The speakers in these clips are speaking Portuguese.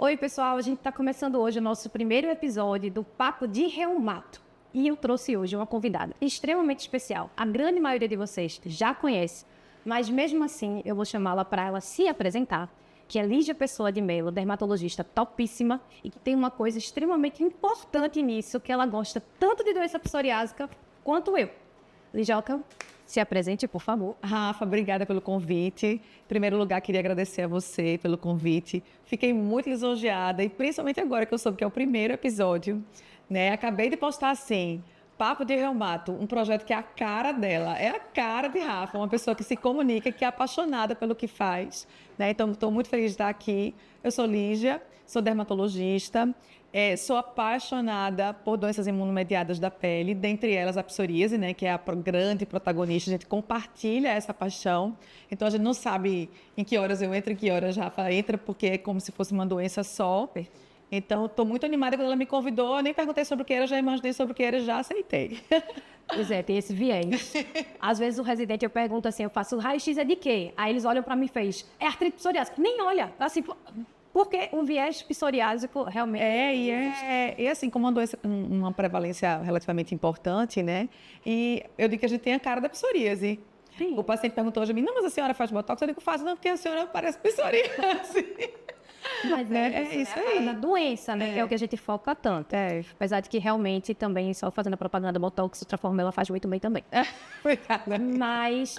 Oi, pessoal, a gente está começando hoje o nosso primeiro episódio do Papo de Reumato. E eu trouxe hoje uma convidada extremamente especial. A grande maioria de vocês já conhece, mas mesmo assim eu vou chamá-la para ela se apresentar, que é Lígia Pessoa de Mello, dermatologista topíssima e que tem uma coisa extremamente importante nisso, que ela gosta tanto de doença psoriásica quanto eu. Lijoca, se apresente, por favor. Rafa, obrigada pelo convite. Em primeiro lugar, queria agradecer a você pelo convite. Fiquei muito lisonjeada e principalmente agora que eu soube que é o primeiro episódio, né? Acabei de postar assim, Papo de Reumato, um projeto que é a cara dela, é a cara de Rafa, uma pessoa que se comunica, que é apaixonada pelo que faz, né? Então, estou muito feliz de estar aqui. Eu sou Lígia, sou dermatologista, sou apaixonada por doenças imunomediadas da pele, dentre elas a psoríase, né, que é a grande protagonista. A gente compartilha essa paixão, então a gente não sabe em que horas eu entro, em que horas Rafa entra, porque é como se fosse uma doença só. Então, estou muito animada quando ela me convidou, eu nem perguntei sobre o que era, já imaginei sobre o que era, já aceitei. Pois é, tem esse viés. Às vezes o residente, eu pergunto assim, eu faço raio-x é de quê? Aí eles olham para mim e fez, é artrite psoriásica. Nem olha, assim, porque o viés psoriásico realmente... E assim, como uma doença com uma prevalência relativamente importante, né? E eu digo que a gente tem a cara da psoríase. Sim. O paciente perguntou hoje a mim, não, mas a senhora faz botox? Eu digo, faço, não, porque a senhora parece psoríase. Mas É isso aí. Na doença, né? Que é o que a gente foca tanto. Apesar de que realmente também, só fazendo a propaganda Botox, outra forma, ela faz muito bem também. Obrigada. Mas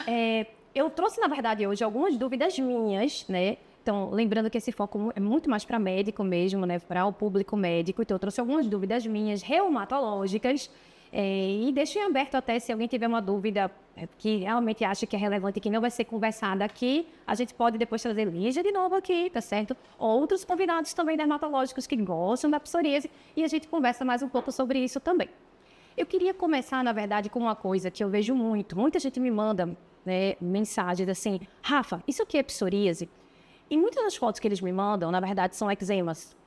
eu trouxe, na verdade, hoje algumas dúvidas minhas, né? Então, lembrando que esse foco é muito mais para médico mesmo, né? Para o público médico. Então, eu trouxe algumas dúvidas minhas reumatológicas. E deixo em aberto até se alguém tiver uma dúvida que realmente acha que é relevante e que não vai ser conversada aqui, a gente pode depois trazer Lígia de novo aqui, tá certo? Outros convidados também dermatológicos que gostam da psoríase e a gente conversa mais um pouco sobre isso também. Eu queria começar, na verdade, com uma coisa que eu vejo muita gente me manda, né, mensagens assim, Rafa, isso aqui é psoríase? E muitas das fotos que eles me mandam, na verdade, são eczemas.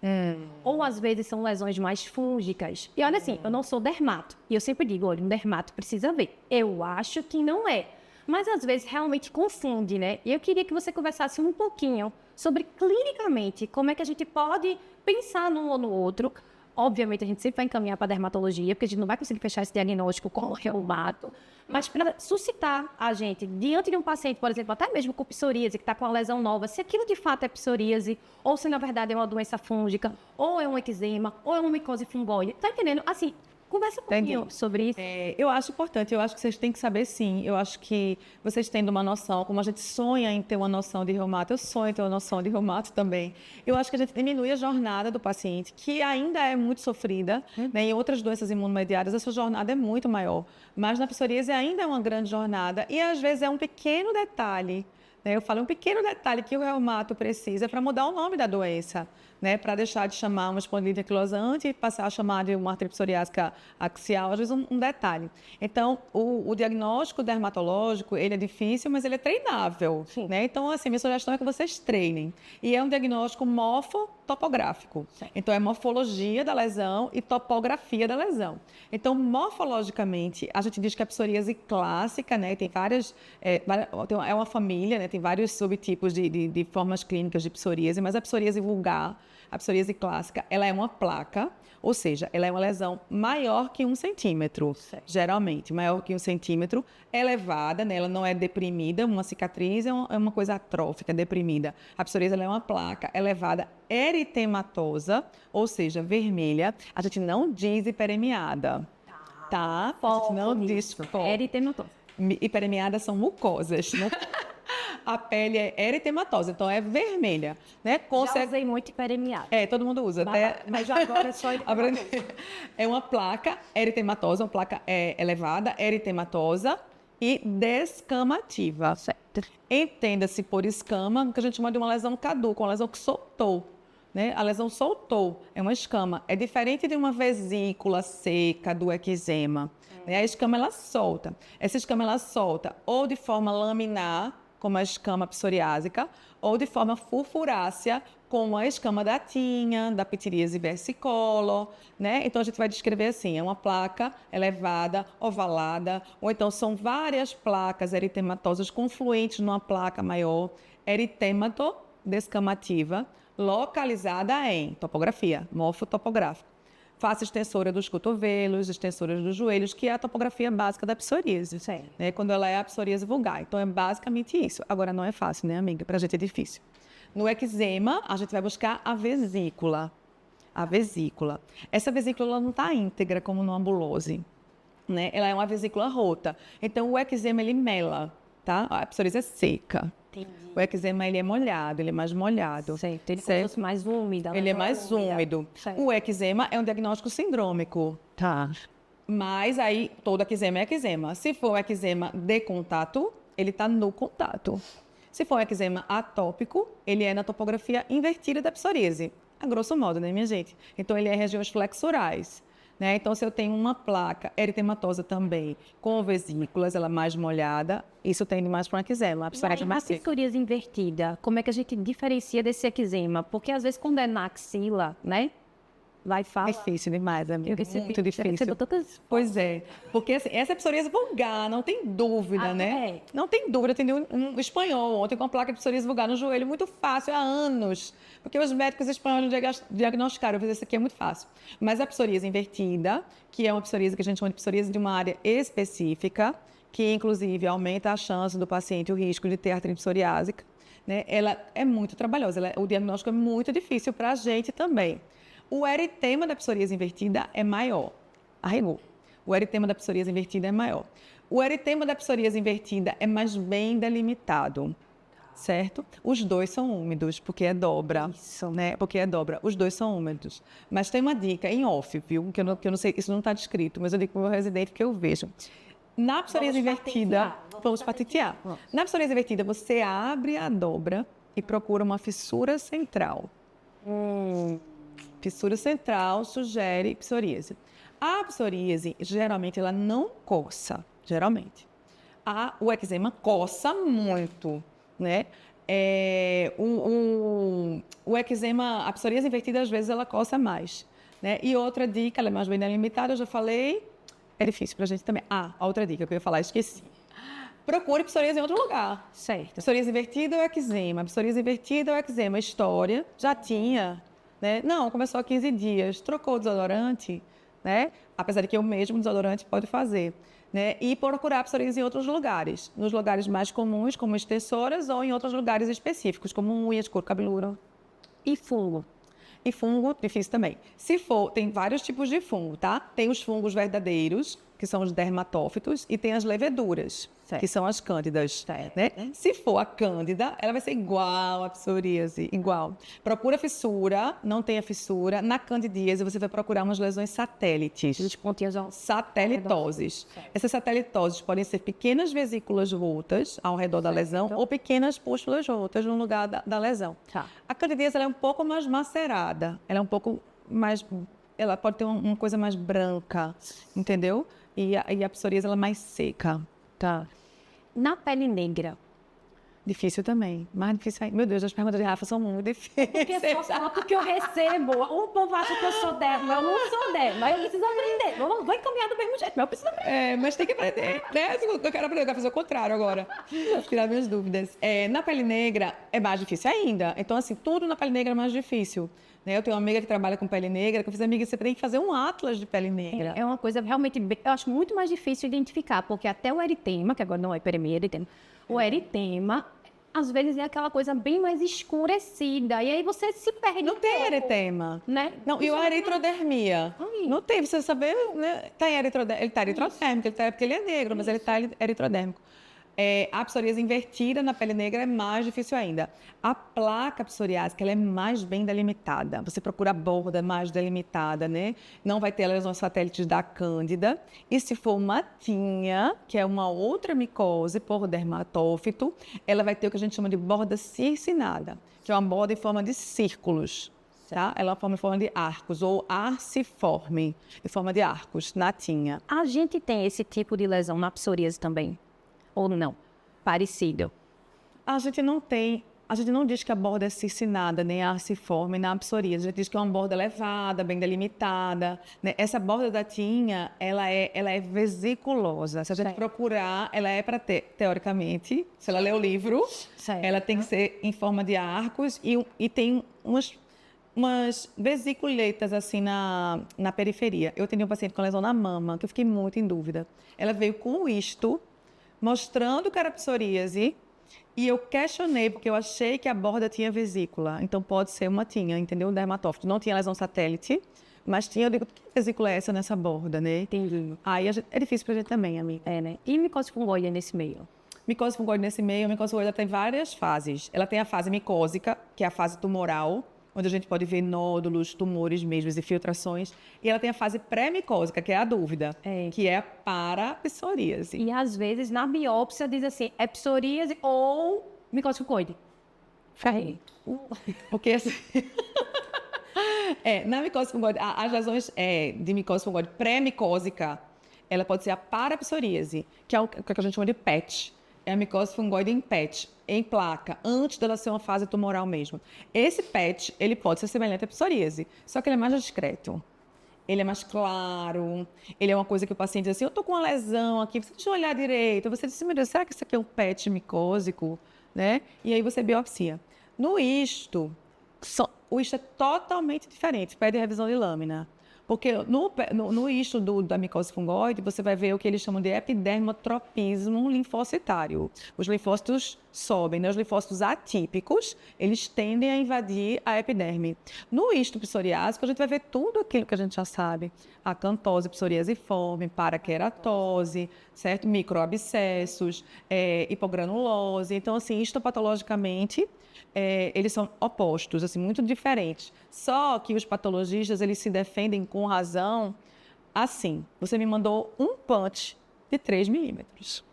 Ou, às vezes, são lesões mais fúngicas. E olha assim, eu não sou dermato. E eu sempre digo, olha, um dermato precisa ver. Eu acho que não é. Mas, às vezes, realmente confunde, né? E eu queria que você conversasse um pouquinho sobre, clinicamente, como é que a gente pode pensar num ou no outro. Obviamente, a gente sempre vai encaminhar para a dermatologia, porque a gente não vai conseguir fechar esse diagnóstico com o reumato. Mas para suscitar a gente, diante de um paciente, por exemplo, até mesmo com psoríase, que está com uma lesão nova, se aquilo de fato é psoríase, ou se na verdade é uma doença fúngica, ou é um eczema, ou é uma micose fungóide. Tá entendendo? Assim, conversa um pouquinho sobre isso. Eu acho importante, eu acho que vocês têm que saber sim, eu acho que vocês tendo uma noção, como a gente sonha em ter uma noção de reumato, eu sonho em ter uma noção de reumato também, eu acho que a gente diminui a jornada do paciente, que ainda é muito sofrida, né? Em outras doenças imunomediadas essa jornada é muito maior, mas na psoríase ainda é uma grande jornada e às vezes é um pequeno detalhe, né? Eu falo um pequeno detalhe que o reumato precisa para mudar o nome da doença, né, para deixar de chamar uma espondilite anquilosante e passar a chamar de uma artrite psoriásica axial, às vezes um detalhe. Então, o diagnóstico dermatológico, ele é difícil, mas ele é treinável, né? Então, assim, minha sugestão é que vocês treinem. E é um diagnóstico morfotopográfico. Então, é morfologia da lesão e topografia da lesão. Então, morfologicamente, a gente diz que a psoríase clássica, né, tem várias, é uma família, né, tem vários subtipos de formas clínicas de psoríase, mas a psoríase vulgar, a psoríase clássica, ela é uma placa, ou seja, ela é uma lesão maior que 1 centímetro, geralmente, maior que 1 centímetro, elevada, né? Ela não é deprimida, uma cicatriz é uma coisa atrófica, deprimida. A psoríase ela é uma placa elevada, eritematosa, ou seja, vermelha, a gente não diz hiperemiada, tá? A gente não diz Eritematosa. hiperemiadas são mucosas, né? A pele é eritematosa, então é vermelha, né? Já usei muito hiperemiado. Todo mundo usa. Mas já agora é só eritematosa. É uma placa eritematosa, uma placa elevada, eritematosa e descamativa. Certo. Entenda-se por escama, que a gente chama de uma lesão caduca, uma lesão que soltou, né? A lesão soltou, é uma escama. É diferente de uma vesícula seca do eczema. A escama, ela solta. Essa escama, ela solta ou de forma laminar, como a escama psoriásica, ou de forma furfurácea, como a escama da tinha, da pitiríase versicolor, né? Então, a gente vai descrever assim, é uma placa elevada, ovalada, ou então são várias placas eritematosas confluentes numa placa maior, eritemato descamativa, localizada em topografia, morfotopográfica. Faço extensora dos cotovelos, extensoras dos joelhos, que é a topografia básica da psoríase, né? Quando ela é a psoríase vulgar. Então, é basicamente isso. Agora, não é fácil, né, amiga? Para a gente é difícil. No eczema, a gente vai buscar a vesícula. A vesícula. Essa vesícula ela não está íntegra, como no ambulose, né? Ela é uma vesícula rota. Então, o eczema, ele mela, tá? A psoríase é seca. Entendi. O eczema, ele é molhado, ele é mais molhado. Certo, ele é mais úmido. Ele é mais úmido. Certo. O eczema é um diagnóstico sindrômico. Tá. Mas aí, todo eczema é eczema. Se for eczema de contato, ele está no contato. Se for eczema atópico, ele é na topografia invertida da psoríase. A grosso modo, né, minha gente? Então, ele é regiões flexurais. Né? Então, se eu tenho uma placa eritematosa também, com vesículas, ela mais molhada, isso tende mais para um eczema. A psoríase invertida, como é que a gente diferencia desse eczema? Porque, às vezes, quando é na axila, né? Vai falar. É difícil demais, amiga. Muito difícil. Tantas... Pois é. Porque assim, essa é a psoríase vulgar, não tem dúvida, né? Não tem dúvida. Eu atendi um espanhol ontem com uma placa de psoríase vulgar no joelho, muito fácil, há anos. Porque os médicos espanhóis diagnosticaram, eu fiz isso aqui é muito fácil. Mas a psoríase invertida, que é uma psoríase que a gente chama de psoríase de uma área específica, que inclusive aumenta a chance do paciente, o risco de ter artrite psoriásica, né? Ela é muito trabalhosa, o diagnóstico é muito difícil para a gente também. O eritema da psoríase invertida é maior. Arregou. O eritema da psoríase invertida é maior. O eritema da psoríase invertida é mais bem delimitado, certo? Os dois são úmidos, porque é dobra. Isso, né? Porque é dobra. Os dois são úmidos. Mas tem uma dica em off, viu? Que eu não sei, isso não está descrito, mas eu digo para o meu residente que eu vejo. Na psoríase invertida, vamos patentear. Na psoríase invertida, você abre a dobra e procura uma fissura central. Fissura central sugere psoríase. A psoríase, geralmente, ela não coça. Geralmente. O eczema coça muito, né? O eczema, a psoríase invertida, às vezes, ela coça mais. Né? E outra dica, ela é mais bem delimitada, eu já falei. É difícil pra gente também. A outra dica que eu ia falar, esqueci. Procure psoríase em outro lugar. Certo. Psoríase invertida ou eczema? Psoríase invertida ou eczema? História, já tinha... Né? Não, começou há 15 dias, trocou o desodorante, né? Apesar de que o mesmo desodorante pode fazer. Né? E procurar psoríase em outros lugares, nos lugares mais comuns, como extensoras, ou em outros lugares específicos, como unhas, couro cabeludo. E fungo? E fungo, difícil também. Se for, tem vários tipos de fungo, tá? Tem os fungos verdadeiros, que são os dermatófitos, e tem as leveduras, certo, que são as cândidas. Né? Se for a cândida, ela vai ser igual à psoríase, igual. Procura fissura, não tenha fissura. Na candidíase, você vai procurar umas lesões satélites. Os pontinhos satelitoses. Essas satelitoses podem ser pequenas vesículas voltas ao redor da lesão ou pequenas pústulas voltas no lugar da lesão. Tá. A candidíase ela é um pouco mais macerada, ela é um pouco mais... Ela pode ter uma coisa mais branca, entendeu? E a psoríase ela é mais seca. Tá. Na pele negra? Difícil também. Mais difícil ainda. Meu Deus, as perguntas de Rafa são muito difíceis. Porque é só foto que eu recebo. O povo acha que eu sou derma. Eu não sou derma. Eu preciso aprender. Vou encaminhar do mesmo jeito, mas eu preciso aprender. Mas tem que aprender. Né? Eu quero aprender, eu quero fazer o contrário agora. Tirar minhas dúvidas. Na pele negra é mais difícil ainda. Então, assim, tudo na pele negra é mais difícil. Eu tenho uma amiga que trabalha com pele negra, que eu fiz, amiga, você tem que fazer um atlas de pele negra. É uma coisa realmente, eu acho muito mais difícil identificar, porque até o eritema, que agora não é hiperemia, eritema, o eritema, às vezes é aquela coisa bem mais escurecida, e aí você se perde. Não tem eritema. Né? Não, e a eritrodermia? Não tem, você saber, né? Ele está eritrodérmico, porque ele é negro, mas ele está eritrodérmico. A psoríase invertida na pele negra é mais difícil ainda. A placa psoriásica ela é mais bem delimitada. Você procura a borda mais delimitada, né? Não vai ter lesões satélites da cândida. E se for uma tinha, que é uma outra micose por dermatófito, ela vai ter o que a gente chama de borda circinada, que é uma borda em forma de círculos. Tá? Ela forma em forma de arcos, ou arciforme, em forma de arcos, na tinha. A gente tem esse tipo de lesão na psoríase também? Ou não? Parecido? A gente não tem a gente não diz que a borda é ciscinada, nem arciforme, nem a psoríase. A gente diz que é uma borda elevada, bem delimitada, né? Essa borda da tinha, ela é vesiculosa. Se a gente procurar, ela é para ter, teoricamente, se ela ler o livro, ela tem que ser em forma de arcos e tem umas vesiculetas assim na periferia. Eu tenho um paciente com lesão na mama, que eu fiquei muito em dúvida. Ela veio com isto, mostrando que era psoríase, e eu questionei, porque eu achei que a borda tinha vesícula. Então, pode ser uma tinha, entendeu? Um dermatófito. Não tinha lesão satélite, mas tinha, eu digo, que vesícula é essa nessa borda, né? Entendi. Aí é difícil pra gente também, amiga. É, né? E micose fungoide nesse meio? Micose fungoide nesse meio, a micose fungoide tem várias fases. Ela tem a fase micósica, que é a fase tumoral, onde a gente pode ver nódulos, tumores mesmo, e filtrações. E ela tem a fase pré-micósica, que é a dúvida, que é a parapsoríase. E às vezes na biópsia diz assim, é psoríase ou micose fungoide. Ferrei. Porque assim... na micose fungoide, as lesões de micose fungoide pré-micósica, ela pode ser a parapsoríase, que é o que a gente chama de PET. É a micose fungoide em PET, em placa, antes dela ser uma fase tumoral mesmo. Esse PET, ele pode ser semelhante à psoríase, só que ele é mais discreto. Ele é mais claro, ele é uma coisa que o paciente diz assim, eu tô com uma lesão aqui, deixa eu olhar direito. Você diz, meu Deus, será que isso aqui é um PET micósico? Né? E aí você biopsia. No isto, o isto é totalmente diferente, pede revisão de lâmina. Porque no isto da micose fungoide, você vai ver o que eles chamam de epidermotropismo linfocitário. Os linfócitos sobem, né? Os linfócitos atípicos, eles tendem a invadir a epiderme. No isto psoriásico, a gente vai ver tudo aquilo que a gente já sabe. Acantose psoriasiforme, paraqueratose, certo? Microabscessos, hipogranulose. Então, assim, histopatologicamente, eles são opostos, assim, muito diferentes. Só que os patologistas, eles se defendem com razão assim. Você me mandou um punch de 3 milímetros.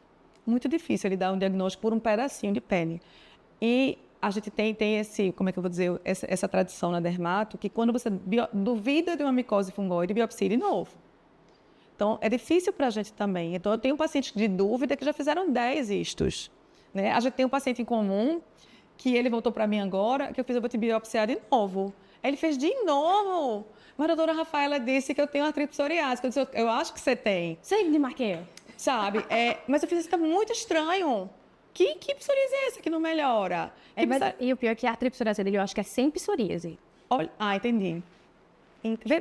Muito difícil ele dar um diagnóstico por um pedacinho de pele. E a gente tem esse, como é que eu vou dizer, essa tradição na dermato, que quando você duvida de uma micose fungoide, biopsia de novo. Então, é difícil para a gente também. Então, eu tenho pacientes de dúvida que já fizeram 10 istos. Né? A gente tem um paciente em comum que ele voltou para mim agora, que eu vou te biopsiar de novo. Aí ele fez de novo. Mas a doutora Rafaela disse que eu tenho artrite psoriásica. Eu disse, eu acho que você tem. Sempre me marquei. Sabe? Mas eu fiz isso, tá muito estranho. Que psoríase é essa que não melhora? E o pior é que a artrite psoriásica dele, eu acho que é sem psoríase. Olha, entendi.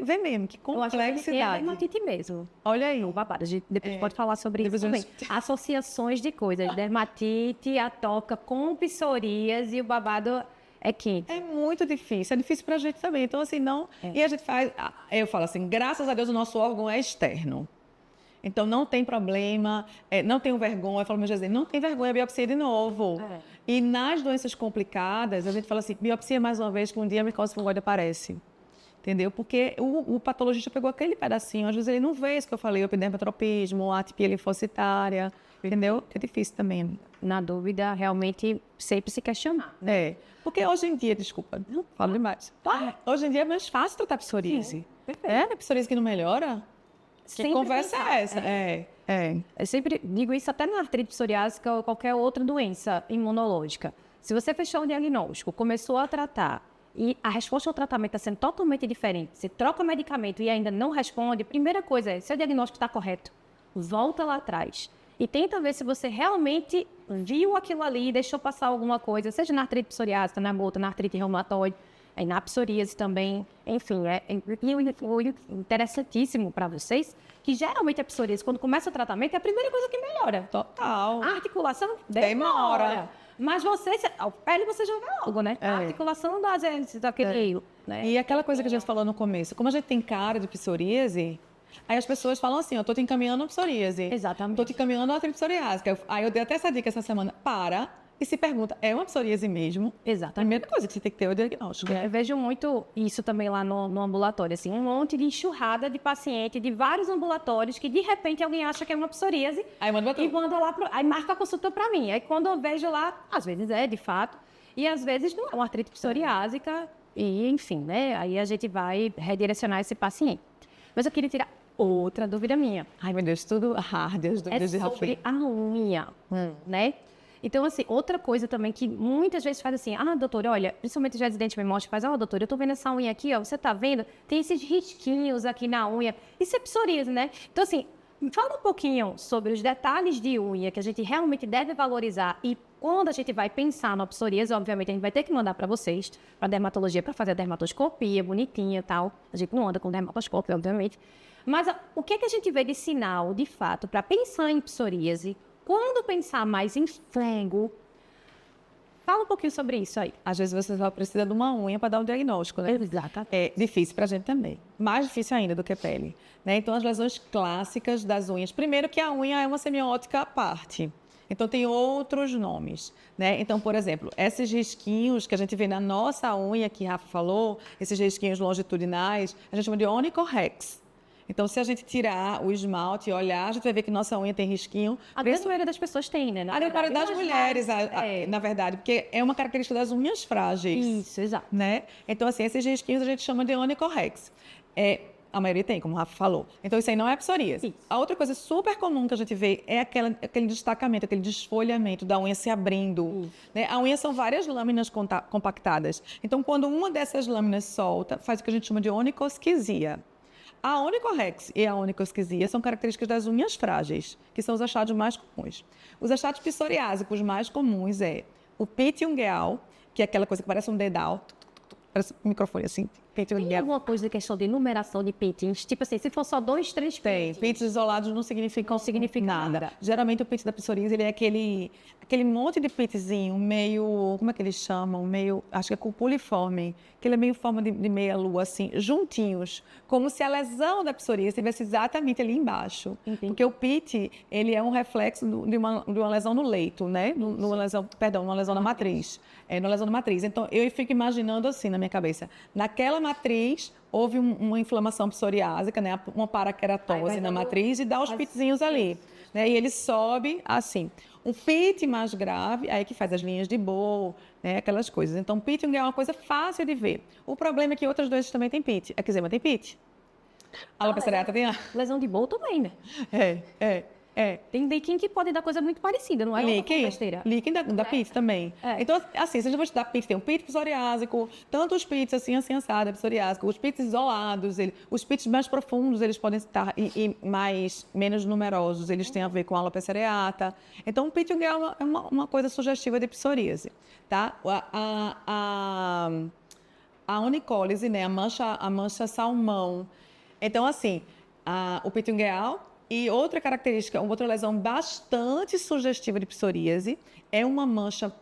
Vê mesmo, que complexidade. É a dermatite mesmo. Olha aí. O babado. A gente depois pode falar sobre isso também. Associações de coisas. Dermatite, atópica com psoríase e o babado é quente. É muito difícil. É difícil pra gente também. Então, assim, não... E a gente faz... Eu falo assim, graças a Deus o nosso órgão é externo. Então, não tem problema, não tenho vergonha. Eu falo, meu Jesus, não tem vergonha, biopsia de novo. E nas doenças complicadas, a gente fala assim, biopsia mais uma vez, que um dia a micose fungoide aparece. Entendeu? Porque o patologista pegou aquele pedacinho, às vezes ele não vê isso que eu falei, o epidermotropismo, a atipia linfocitária, entendeu? É difícil também. Na dúvida, realmente, sempre se questionar. Porque hoje em dia, desculpa, não falo demais. Hoje em dia é mais fácil tratar psoríase. É psoríase que não melhora? Que conversa é essa? Eu sempre digo isso até na artrite psoriásica ou qualquer outra doença imunológica. Se você fechou um diagnóstico, começou a tratar, e a resposta ao tratamento está sendo totalmente diferente, você troca medicamento e ainda não responde, primeira coisa é, seu diagnóstico está correto, volta lá atrás. E tenta ver se você realmente viu aquilo ali e deixou passar alguma coisa, seja na artrite psoriásica, na gota, na artrite reumatoide, na psoríase também. Enfim, é interessantíssimo para vocês que geralmente a psoríase, quando começa o tratamento, é a primeira coisa que melhora. Total. A articulação demora. Mas a pele você já vê logo, né? A articulação daquele... Né? E aquela coisa que a gente falou no começo, como a gente tem cara de psoríase, aí as pessoas falam assim, eu tô te encaminhando a psoríase. Exatamente. Tô te encaminhando a artrite psoriásica. Aí eu dei até essa dica essa semana. E se pergunta, é uma psoríase mesmo? Exatamente. A primeira coisa que você tem que ter é o diagnóstico. Eu vejo muito isso também lá no ambulatório, assim, um monte de enxurrada de paciente de vários ambulatórios que de repente alguém acha que é uma psoríase aí manda lá, aí marca a consulta para mim. Aí quando eu vejo lá, às vezes é de fato, e às vezes não é uma artrite psoriásica, e enfim, né? Aí a gente vai redirecionar esse paciente. Mas eu queria tirar outra dúvida minha. Ai, meu Deus, tudo... Deus, é sobre a unha, né? Então, assim, outra coisa também que muitas vezes faz assim, doutora, olha, principalmente os residentes me mostram, faz, doutora, eu tô vendo essa unha aqui, ó, você tá vendo? Tem esses risquinhos aqui na unha. Isso é psoríase, né? Então, assim, fala um pouquinho sobre os detalhes de unha que a gente realmente deve valorizar e quando a gente vai pensar na psoríase, obviamente, a gente vai ter que mandar para vocês, para dermatologia, para fazer a dermatoscopia bonitinha e tal. A gente não anda com dermatoscópio, obviamente. Mas o que é que a gente vê de sinal, de fato, para pensar em psoríase? Quando pensar mais em fungo? Fala um pouquinho sobre isso aí. Às vezes você só precisa de uma unha para dar um diagnóstico, né? Exatamente. É difícil para a gente também. Mais difícil ainda do que pele, né? Então, as lesões clássicas das unhas. Primeiro que a unha é uma semiótica à parte. Então, tem outros nomes, né? Então, por exemplo, esses risquinhos que a gente vê na nossa unha, que Rafa falou, esses risquinhos longitudinais, a gente chama de onychorrex. Então, se a gente tirar o esmalte e olhar, a gente vai ver que nossa unha tem risquinho. A grande maioria das pessoas tem, né? A maioria das mulheres, na verdade, porque é uma característica das unhas frágeis. Isso, exato. Né? Então, assim, esses risquinhos a gente chama de onychorrex. A maioria tem, como o Rafa falou. Então, isso aí não é psoríase. Isso. A outra coisa super comum que a gente vê é aquele destacamento, aquele desfolhamento da unha se abrindo. Né? A unha são várias lâminas compactadas. Então, quando uma dessas lâminas solta, faz o que a gente chama de onychosquisia. A onychorrex e a onychosquisia são características das unhas frágeis, que são os achados mais comuns. Os achados psoriásicos mais comuns é o pite ungueal, que é aquela coisa que parece um dedal, parece um microfone assim. Tem alguma coisa de questão de numeração de pitings? Tipo assim, se for só 2, 3 pitings. Tem. Pites isolados não significam nada. Geralmente o pite da psoríase, ele é aquele monte de pitezinho meio, como é que eles chamam? Meio, acho que é cupuliforme, que ele é meio forma de meia lua, assim, juntinhos, como se a lesão da psoríase estivesse exatamente ali embaixo. Entendi. Porque o pite, ele é um reflexo de uma lesão no leito, né? Numa lesão na matriz. Na lesão da matriz. Então, eu fico imaginando assim na minha cabeça. Naquela matriz, houve uma inflamação psoriásica, né? Uma paraqueratose na matriz e dá os pitezinhos ali. Né? E ele sobe assim. Um pite mais grave, aí que faz as linhas de Bow, né? Aquelas coisas. Então, pite é uma coisa fácil de ver. O problema é que outras doenças também têm pite. Eczema tem pite? A alopecia areata tem? Lesão de Bow também, né? É. Tem líquen que pode dar coisa muito parecida, não é? Líquen da pite também. Então, assim, se a gente for estudar pite, tem um pite psoriásico, tanto os pites assim assado, psoriásico, os pites isolados, os pites mais profundos, eles podem estar menos numerosos, eles têm a ver com a alopecia areata. Então, o pite é uma coisa sugestiva de psoríase, tá? A onicólise, né? A mancha salmão. Então, assim, o pite ungueal. E outra característica, outra lesão bastante sugestiva de psoríase é uma mancha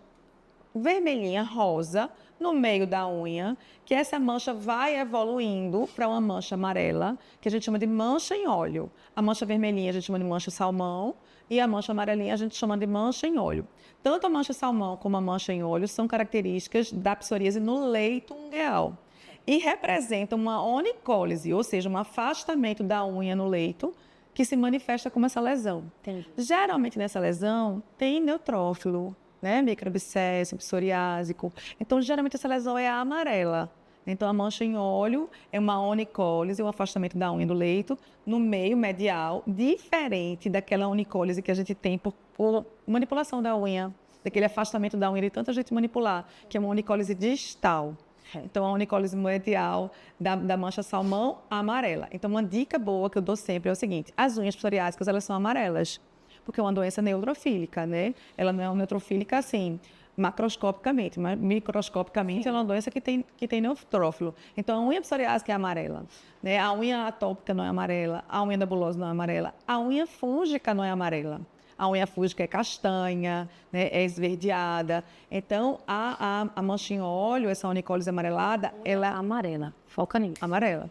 vermelhinha, rosa, no meio da unha, que essa mancha vai evoluindo para uma mancha amarela, que a gente chama de mancha em óleo. A mancha vermelhinha a gente chama de mancha salmão e a mancha amarelinha a gente chama de mancha em óleo. Tanto a mancha salmão como a mancha em óleo são características da psoríase no leito ungueal e representam uma onicólise, ou seja, um afastamento da unha no leito, que se manifesta como essa lesão. Entendi. Geralmente, nessa lesão, tem neutrófilo, né? Microabscesso, psoriásico. Então, geralmente, essa lesão é amarela. Então, a mancha em óleo é uma onicólise, um afastamento da unha do leito, no meio medial, diferente daquela onicólise que a gente tem por manipulação da unha, daquele afastamento da unha de tanta gente manipular, que é uma onicólise distal. Então, a onicólise medial da mancha salmão amarela. Então, uma dica boa que eu dou sempre é o seguinte: as unhas psoriásicas, elas são amarelas, porque é uma doença neutrofílica, né? Ela não é uma neutrofílica, assim, macroscopicamente, mas microscopicamente ela é uma doença que tem neutrófilo. Então, a unha psoriásica é amarela, né? A unha atópica não é amarela, a unha da bulose não é amarela, a unha fúngica não é amarela. A unha fúngica é castanha, né, é esverdeada. Então, a mancha em óleo, essa onicólise amarelada, ela é amarela. Foca nisso. Amarela.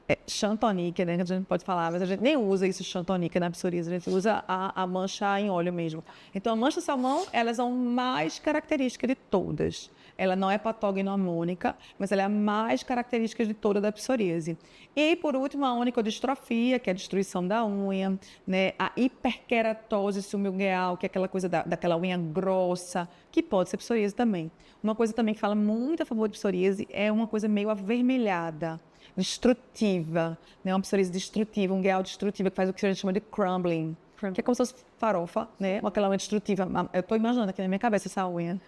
É xantonique, né, que a gente pode falar, mas a gente nem usa isso xantonique na psoríase, a gente usa a mancha em óleo mesmo. Então, a mancha salmão, elas são mais característica de todas. Ela não é patógeno-amônica, mas ela é a mais característica de toda da psoríase. E, por último, a onycodistrofia, que é a destruição da unha, né? A hiperkeratose subungueal, que é aquela coisa daquela unha grossa, que pode ser psoríase também. Uma coisa também que fala muito a favor de psoríase é uma coisa meio avermelhada, destrutiva, né? Uma psoríase destrutiva, um ungueal destrutiva, que faz o que a gente chama de crumbling. que é como se fosse farofa, né? Aquela unha destrutiva. Eu estou imaginando aqui na minha cabeça essa unha.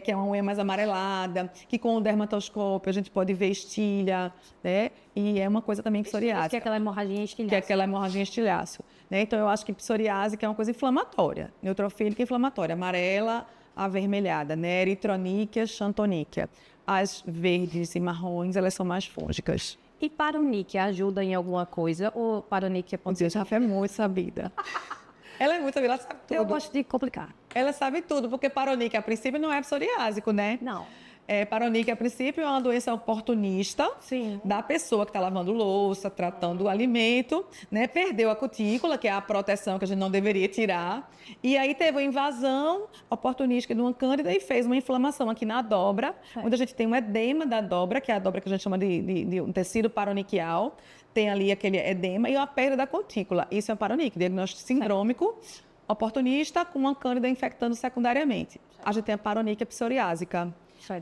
Que é uma unha mais amarelada, que com o dermatoscópio a gente pode ver estilha, né? E é uma coisa também psoriásica. Que é aquela hemorragia estilhaço. Que é aquela hemorragia estilhaço, né? Então, eu acho que psoriásica é uma coisa inflamatória. Neutrofílica inflamatória. Amarela, avermelhada, né? Eritroníquea, xantoníquea. As verdes e marrons, elas são mais fúngicas. E paroníquea ajuda em alguma coisa? Ou paroníquea Meu Deus, Rafa é muito sabida. Ela é muito sabida, ela sabe tudo. Eu gosto de complicar. Ela sabe tudo, porque paroníquea, a princípio, não é psoriásico, né? Não. Paroníquea, a princípio, é uma doença oportunista da pessoa que está lavando louça, tratando o alimento, né? Perdeu a cutícula, que é a proteção que a gente não deveria tirar, e aí teve uma invasão oportunística de uma cândida e fez uma inflamação aqui na dobra, onde a gente tem um edema da dobra, que é a dobra que a gente chama de um tecido paroniquial, tem ali aquele edema e a perda da cutícula. Isso é um paroníqueo, diagnóstico sindrômico, oportunista, com uma cândida infectando secundariamente. A gente tem a paroníquea psoriásica,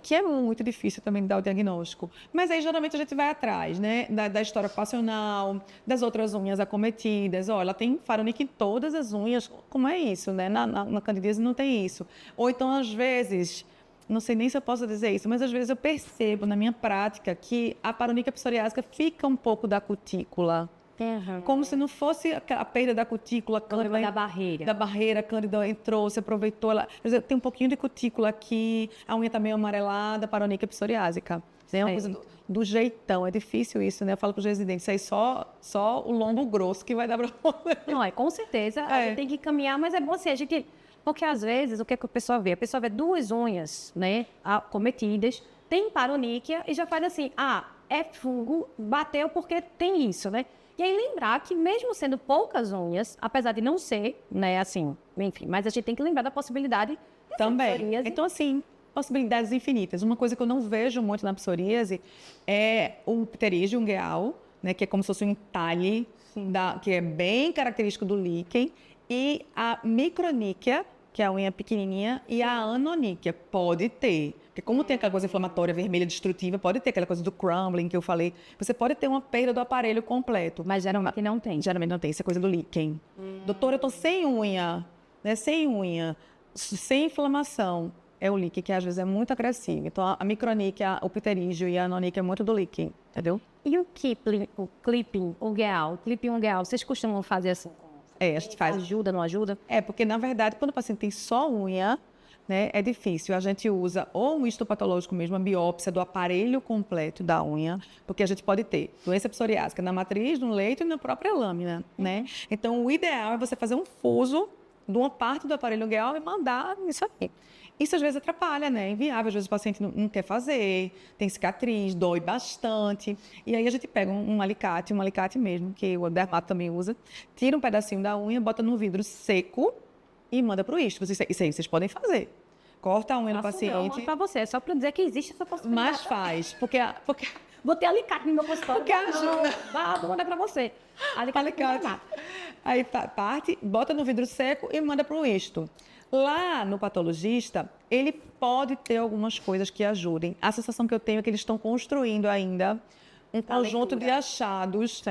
que é muito difícil também de dar o diagnóstico. Mas aí, geralmente, a gente vai atrás, né? Da história ocupacional, das outras unhas acometidas. Ó, ela tem paroníquea em todas as unhas. Como é isso, né? Na candidíase não tem isso. Ou então, às vezes, não sei nem se eu posso dizer isso, mas às vezes eu percebo na minha prática que a paroníquea psoriásica fica um pouco da cutícula. Como se não fosse a perda da cutícula. Da barreira. Da barreira, a cândida entrou, se aproveitou. Tem um pouquinho de cutícula aqui, a unha está meio amarelada, paroníquea psoriásica. É uma coisa do jeitão, é difícil isso, né? Eu falo para os residentes, isso aí só o longo grosso que vai dar para você. Não, com certeza, a gente tem que caminhar, mas é bom assim, a gente... Porque às vezes, o que é que a pessoa vê? A pessoa vê duas unhas, né, acometidas, tem paroníquea e já faz assim, é fungo, bateu porque tem isso, né? E aí lembrar que mesmo sendo poucas unhas, apesar de não ser, né, assim, enfim, mas a gente tem que lembrar da possibilidade também. Então, assim, possibilidades infinitas. Uma coisa que eu não vejo muito na psoríase é o pterígio ungueal, né, que é como se fosse um entalhe, que é bem característico do líquen, e a microníquea, que é a unha pequenininha, e a anoníquea. Pode ter. Porque como tem aquela coisa inflamatória, vermelha, destrutiva, pode ter aquela coisa do crumbling que eu falei. Você pode ter uma perda do aparelho completo. Mas geralmente não tem. Geralmente não tem. Isso é coisa do líquen. Doutora, eu tô sem unha, né? Sem unha, sem inflamação. É o líquen, que às vezes é muito agressivo. Então, a microníquea, o pterígio e a anoníquea é muito do líquen, entendeu? E o clipping ungueal, vocês costumam fazer assim? A gente faz. Ajuda, não ajuda? Porque, na verdade, quando o paciente tem só unha, né, é difícil. A gente usa ou um histopatológico mesmo, a biópsia do aparelho completo da unha, porque a gente pode ter doença psoriásica na matriz, no leito e na própria lâmina, né? Então, o ideal é você fazer um fuso de uma parte do aparelho ungueal e mandar isso aí. Isso às vezes atrapalha, né? É inviável, às vezes o paciente não quer fazer, tem cicatriz, dói bastante. E aí a gente pega um alicate mesmo, que o dermato também usa, tira um pedacinho da unha, bota no vidro seco e manda para o isto. Isso aí vocês podem fazer. Corta a unha do paciente. Não, para você, é só para dizer que existe essa possibilidade. Mas faz, porque vou ter alicate no meu consultório. Porque ajuda. Vou mandar para você. Alicate. Aí parte, bota no vidro seco e manda para o isto. Lá no patologista, ele pode ter algumas coisas que ajudem. A sensação que eu tenho é que eles estão construindo ainda um conjunto de achados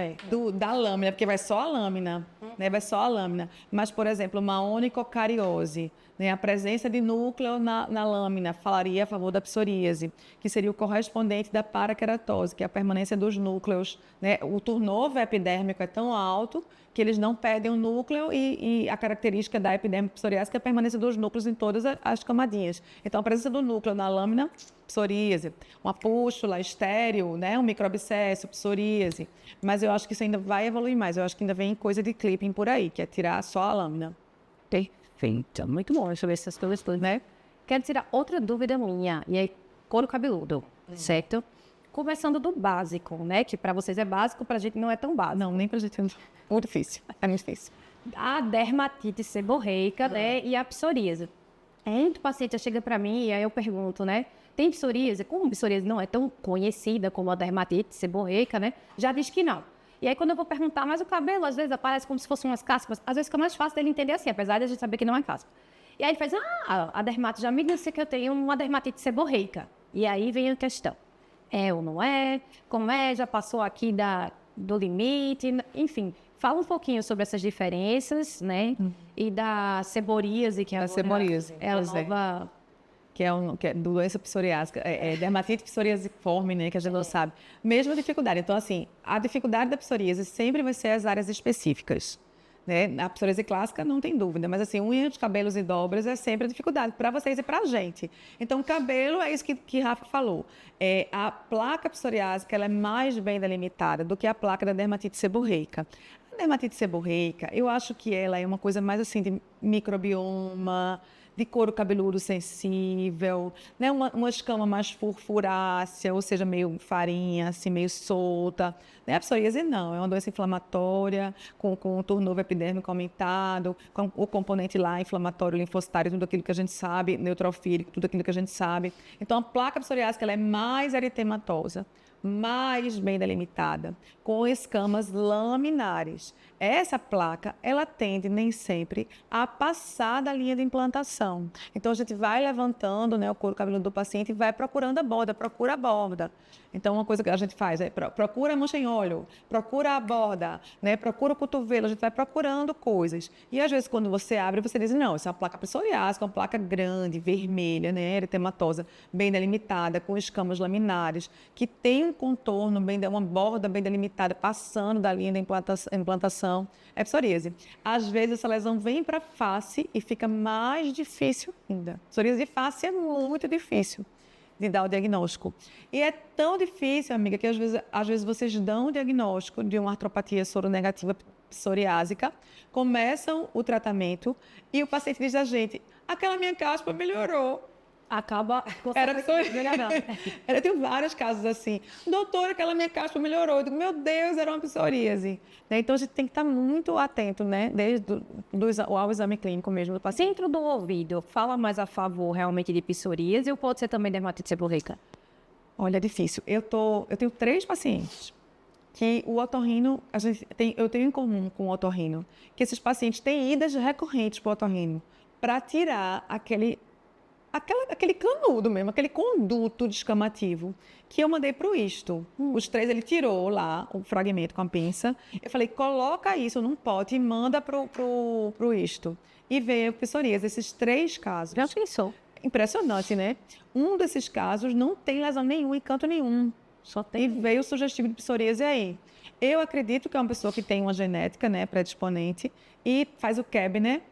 da lâmina, porque vai só a lâmina, né? Vai só a lâmina. Mas, por exemplo, uma onicocariose, né? A presença de núcleo na lâmina falaria a favor da psoríase, que seria o correspondente da paraqueratose, que é a permanência dos núcleos, né? O turnover epidérmico é tão alto que eles não perdem o núcleo e a característica da epiderme psoriásica é a permanência dos núcleos em todas as camadinhas. Então, a presença do núcleo na lâmina, psoríase, uma pústula estéril, né? Um microabscesso, psoríase. Mas eu acho que isso ainda vai evoluir mais. Eu acho que ainda vem coisa de clipping por aí, que é tirar só a lâmina. Perfeito. Muito bom saber essas coisas todas, né? Quero tirar outra dúvida minha. E aí, couro cabeludo, certo? Começando do básico, né? Que para vocês é básico, para a gente não é tão básico. Não, nem para a gente é muito difícil. É muito difícil. A dermatite seborreica, né? E a psoríase. Muito paciente chega para mim e aí eu pergunto, né? Tem psoríase? Como a psoríase não é tão conhecida como a dermatite seborreica, né? Já diz que não. E aí quando eu vou perguntar, mas o cabelo às vezes aparece como se fossem umas cascas, às vezes fica mais fácil dele entender assim, apesar de a gente saber que não é casca. E aí ele faz, a dermatite já me disse que eu tenho uma dermatite seborreica. E aí vem a questão. É ou não é? Como é? Já passou aqui do limite, enfim. Fala um pouquinho sobre essas diferenças, né? E da seboríase, que é a seboríase, nova... que é doença psoriásica, dermatite psoriasiforme, né, que a gente não sabe. Mesma dificuldade. Então, assim, a dificuldade da psoríase sempre vai ser as áreas específicas, né? A psoríase clássica não tem dúvida, mas assim, unhas, cabelos e dobras é sempre a dificuldade para vocês e para a gente. Então, o cabelo é isso que Rafa falou. A placa psoriásica ela é mais bem delimitada do que a placa da dermatite seborreica. A dermatite seborreica, eu acho que ela é uma coisa mais assim de microbioma, de couro cabeludo sensível, né? Uma escama mais furfurácea, ou seja, meio farinha, assim, meio solta. Né? A psoríase não, é uma doença inflamatória, com o turnover epidérmico aumentado, com o componente lá inflamatório, linfocitário, tudo aquilo que a gente sabe, neutrofílico, tudo aquilo que a gente sabe. Então, a placa psoriásica ela é mais eritematosa, mais bem delimitada, com escamas laminares. Essa placa, ela tende nem sempre a passar da linha de implantação. Então, a gente vai levantando, né, o couro cabeludo do paciente e vai procurando a borda, procura a borda. Então, uma coisa que a gente faz é procura a mancha em óleo, procura a borda, né, procura o cotovelo, a gente vai procurando coisas. E, às vezes, quando você abre, você diz, não, isso é uma placa psoriásica, uma placa grande, vermelha, né, eritematosa, bem delimitada, com escamas laminares, que tem um contorno, uma borda bem delimitada, passando da linha da implantação, é psoríase. Às vezes, essa lesão vem para a face e fica mais difícil ainda. Psoríase de face é muito difícil de dar o diagnóstico. E é tão difícil, amiga, que às vezes vocês dão o diagnóstico de uma artropatia soronegativa psoriásica, começam o tratamento e o paciente diz a gente, aquela minha caspa melhorou. Acaba... Eu tenho vários casos assim. Doutora, aquela minha caspa melhorou. Eu digo, meu Deus, era uma psoríase. Né? Então, a gente tem que estar muito atento, né? Desde ao exame clínico mesmo do paciente. Dentro do ouvido, fala mais a favor realmente de psoríase ou pode ser também dermatite seborreica? Olha, é difícil. Eu tenho 3 pacientes que o otorrino, eu tenho em comum com o otorrino, que esses pacientes têm idas recorrentes para o otorrino para tirar aquele canudo mesmo, aquele conduto descamativo que eu mandei para o isto. Os 3, ele tirou lá o fragmento com a pinça. Eu falei, coloca isso num pote e manda pro isto. E veio psoríase, esses 3 casos. Já pensou? Impressionante, né? Um desses casos não tem lesão nenhuma em canto nenhum. Só tem. E veio o sugestivo de psoríase aí. Eu acredito que é uma pessoa que tem uma genética, né, predisponente, e faz o CAB, né?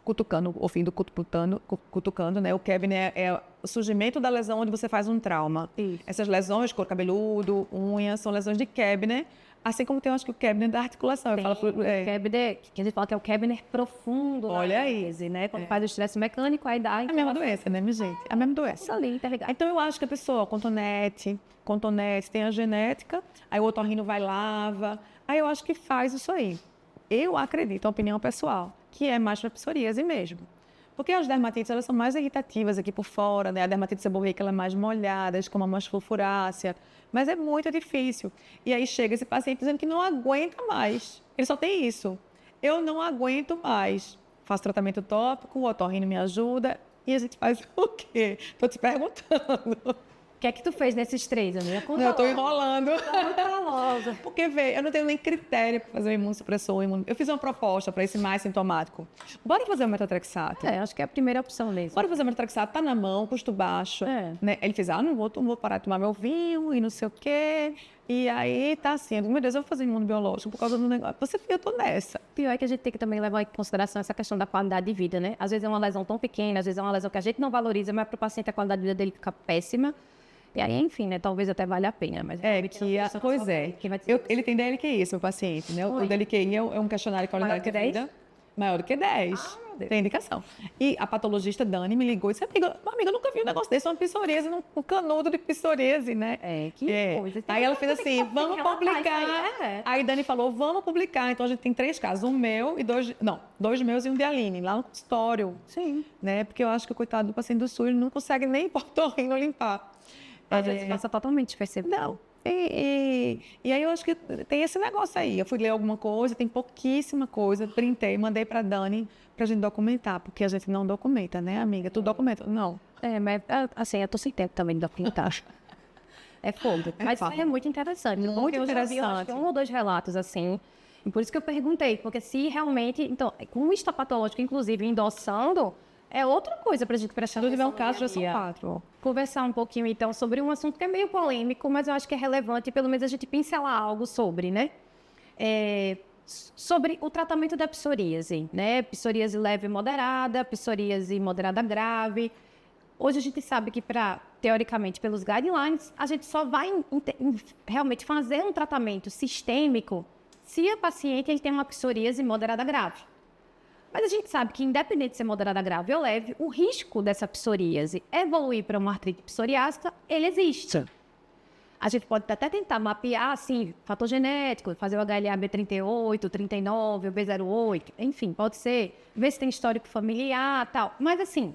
Cutucando, o fim do cutucando, né? O Kebner é o surgimento da lesão onde você faz um trauma. Isso. Essas lesões, couro cabeludo, unha, são lesões de Kebner, assim como tem, acho que o Kebner da articulação. Eu falo, Kebner, que a gente fala que é o Kebner profundo. Olha aí. Né? Quando faz o estresse mecânico, aí dá... É a mesma doença, né, minha gente? É a mesma doença. Isso ali, interligado. Então, eu acho que a pessoa, contonete, tem a genética, aí o otorrino vai lava, aí eu acho que faz isso aí. Eu acredito, a opinião pessoal, que é mais para psoríase mesmo. Porque as dermatites, elas são mais irritativas aqui por fora, né? A dermatite seborreica, ela é mais molhada, como uma furfurácea, mas é muito difícil. E aí chega esse paciente dizendo que não aguenta mais. Ele só tem isso. Eu não aguento mais. Faço tratamento tópico, o otorrino me ajuda, e a gente faz o quê? Estou te perguntando. O que é que tu fez nesses 3, amiga? Não, eu estou enrolando. Tá. Porque, vê, eu não tenho nem critério para fazer o imunossupressor. Eu fiz uma proposta para esse mais sintomático. Bora fazer o metotrexato. Acho que é a primeira opção mesmo. Bora fazer o metotrexato, tá na mão, custo baixo. Né? Ele fez, não vou parar de tomar meu vinho e não sei o quê. E aí tá assim, eu digo, meu Deus, eu vou fazer imunobiológico por causa do negócio. Eu tô nessa. Pior é que a gente tem que também levar em consideração essa questão da qualidade de vida, né? Às vezes é uma lesão tão pequena, às vezes é uma lesão que a gente não valoriza, mas para o paciente a qualidade de vida dele fica péssima. E aí, enfim, né? Talvez até valha a pena. Mas pois é. Ele tem DLQI, meu paciente, né? O DLQI é um questionário de qualidade de vida. Maior do que 10. Tem indicação. E a patologista Dani me ligou e disse, amiga, eu nunca vi um negócio desse, uma psoríase, um canudo de psoríase, né? Que coisa. Aí ela fez assim, vamos publicar. Aí Dani falou, vamos publicar. Então a gente tem 3 casos, um meu e 2 meus e um de Aline, lá no consultório. Sim. Né? Porque eu acho que o coitado do paciente do SUS não consegue nem por otorrino limpar. Às vezes passa totalmente percebido. Não. E aí eu acho que tem esse negócio aí. Eu fui ler alguma coisa, tem pouquíssima coisa, printei, mandei para Dani pra gente documentar, porque a gente não documenta, né, amiga? Tu documenta? Não. Mas assim, eu tô sem tempo também de documentar. É fogo. Mas fato. é muito interessante. Muito porque eu já vi, eu acho interessante. que 1 ou 2 relatos assim. E por isso que eu perguntei, porque se realmente... Então, com o histopatológico, inclusive, endossando, é outra coisa pra gente prestar Se não tiver atenção um caso, já no são dia a dia. 4. Conversar um pouquinho, então, sobre um assunto que é meio polêmico, mas eu acho que é relevante, pelo menos a gente pincelar algo sobre, né? Sobre o tratamento da psoríase, né? Psoríase leve e moderada, psoríase moderada grave. Hoje a gente sabe que, teoricamente, pelos guidelines, a gente só vai realmente fazer um tratamento sistêmico se a paciente tem uma psoríase moderada grave. Mas a gente sabe que, independente de ser moderada grave ou leve, o risco dessa psoríase evoluir para uma artrite psoriásica, ele existe. A gente pode até tentar mapear, assim, fator genético, fazer o HLA-B38, 39, o B08, enfim, pode ser, ver se tem histórico familiar, tal. Mas, assim,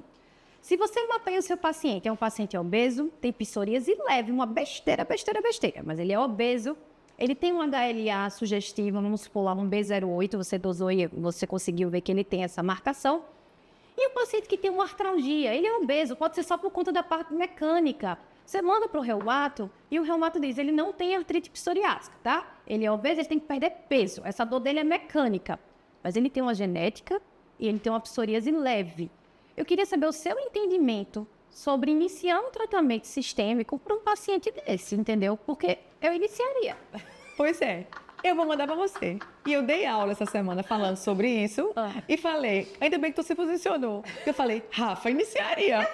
se você mapeia o seu paciente, é um paciente obeso, tem psoríase leve, uma besteira, mas ele é obeso, ele tem um HLA sugestivo, vamos supor lá, um B08, você dosou e você conseguiu ver que ele tem essa marcação. E o paciente que tem uma artralgia, ele é obeso, pode ser só por conta da parte mecânica. Você manda para o reumato e o reumato diz, ele não tem artrite psoriásica, tá? Ele é obeso, ele tem que perder peso. Essa dor dele é mecânica, mas ele tem uma genética e ele tem uma psoríase leve. Eu queria saber o seu entendimento sobre iniciar um tratamento sistêmico para um paciente desse, entendeu? Porque eu iniciaria. Pois é. Eu vou mandar para você. E eu dei aula essa semana falando sobre isso. E falei, ainda bem que tu se posicionou. Eu falei, Rafa, iniciaria.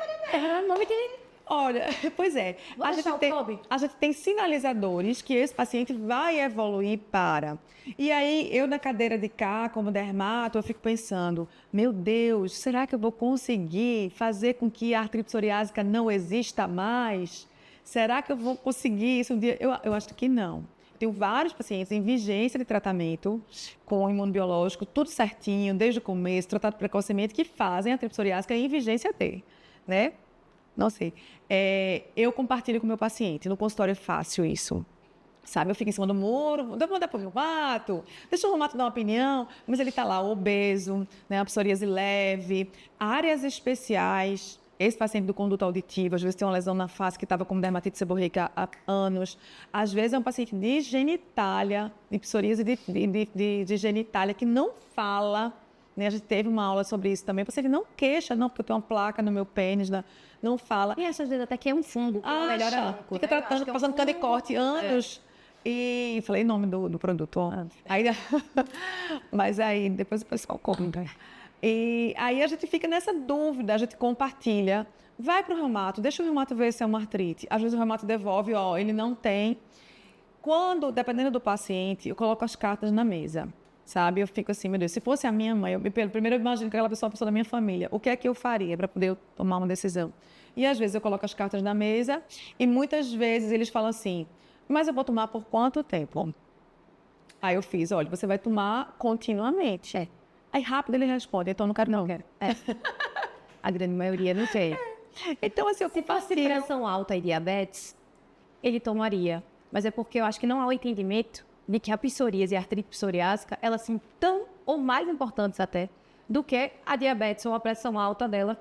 Não me entendi. Olha, pois é. Vou deixar o Kobe. A gente tem sinalizadores que esse paciente vai evoluir para. E aí, eu na cadeira de cá, como dermato, eu fico pensando, meu Deus, será que eu vou conseguir fazer com que a artrite psoriásica não exista mais? Será que eu vou conseguir isso um dia? Eu acho que não. Tenho vários pacientes em vigência de tratamento com imunobiológico, tudo certinho, desde o começo, tratado precocemente, que fazem a artrite psoriásica em vigência D, né? Não sei. Eu compartilho com o meu paciente, no consultório é fácil isso. Sabe, eu fico em cima do muro, vou mandar para o reumato, deixa o reumato dar uma opinião, mas ele está lá, obeso, né, a psoríase leve, áreas especiais. Esse paciente do conduto auditivo, às vezes tem uma lesão na face que estava com dermatite seborreica há anos. Às vezes é um paciente de genitália, de psoríase de genitália, que não fala. Né? A gente teve uma aula sobre isso também. O paciente não queixa, não, porque eu tenho uma placa no meu pênis, não fala. E essas vezes até que é um fungo, melhora muito. Fica tratando, passando canicorte anos. E falei o nome do produto. Aí, mas aí, depois o pessoal compra. E aí a gente fica nessa dúvida, a gente compartilha. Vai para o reumato, deixa o reumato ver se é uma artrite. Às vezes o reumato devolve, ele não tem. Dependendo do paciente, eu coloco as cartas na mesa, sabe? Eu fico assim, meu Deus, se fosse a minha mãe, primeiro eu imagino que aquela pessoa é uma pessoa da minha família. O que é que eu faria para poder tomar uma decisão? E às vezes eu coloco as cartas na mesa e muitas vezes eles falam assim, mas eu vou tomar por quanto tempo? Aí eu fiz, olha, você vai tomar continuamente. Aí rápido ele responde, então não quero não. A grande maioria não quer. Então assim, se fosse pressão alta e diabetes, ele tomaria. Mas é porque eu acho que não há o entendimento de que a psoríase e a artrite psoriásica, elas são tão ou mais importantes até do que a diabetes ou a pressão alta dela,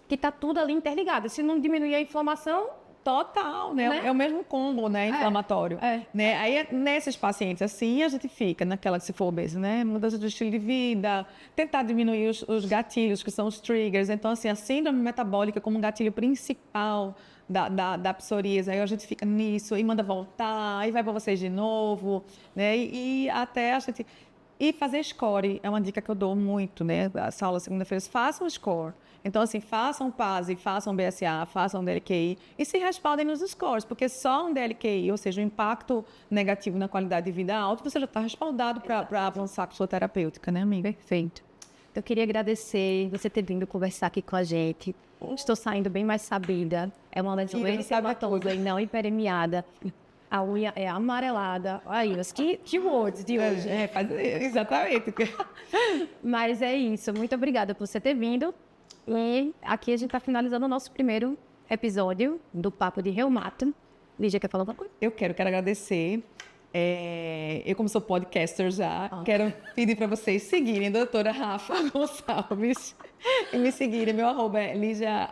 que está tudo ali interligado. Se não diminuir a inflamação... Total, né? É o mesmo combo, né? Inflamatório. Né? Aí, nesses pacientes, assim, a gente fica naquela que se for obeso, né? Mudança do estilo de vida, tentar diminuir os gatilhos, que são os triggers. Então, assim, a síndrome metabólica como um gatilho principal da psoríase. Aí a gente fica nisso, e manda voltar, aí vai para vocês de novo, né? E até a gente... E fazer score é uma dica que eu dou muito, né? Essa aula segunda-feira, façam score. Então, assim, façam PASI, façam BSA, façam DLQI e se respaldem nos scores, porque só um DLQI, ou seja, um impacto negativo na qualidade de vida alto, você já está respaldado para avançar com sua terapêutica, né, amiga? Perfeito. Então, eu queria agradecer você ter vindo conversar aqui com a gente. Estou saindo bem mais sabida. É uma lesão eritematosa e não hiperemiada. A unha é amarelada. Aí, os keywords de hoje. Exatamente. Mas é isso. Muito obrigada por você ter vindo. E aqui a gente está finalizando o nosso primeiro episódio do Papo de Reumato. Lígia, quer falar alguma coisa? Eu quero agradecer Eu, como sou podcaster já, quero pedir para vocês seguirem a doutora Rafa Gonçalves e me seguirem. Meu arroba é Lígia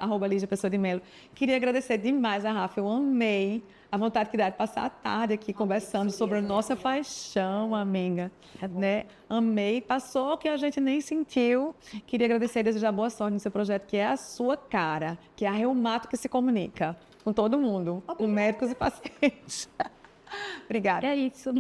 Pessoa de Melo. Queria agradecer demais a Rafa, eu amei a vontade que dá de passar a tarde aqui conversando sobre a nossa paixão, amiga. Né? Amei, passou o que a gente nem sentiu. Queria agradecer e desejar boa sorte no seu projeto, que é a sua cara, que é a Reumato que se comunica com todo mundo, com médicos e pacientes. Obrigada. É isso.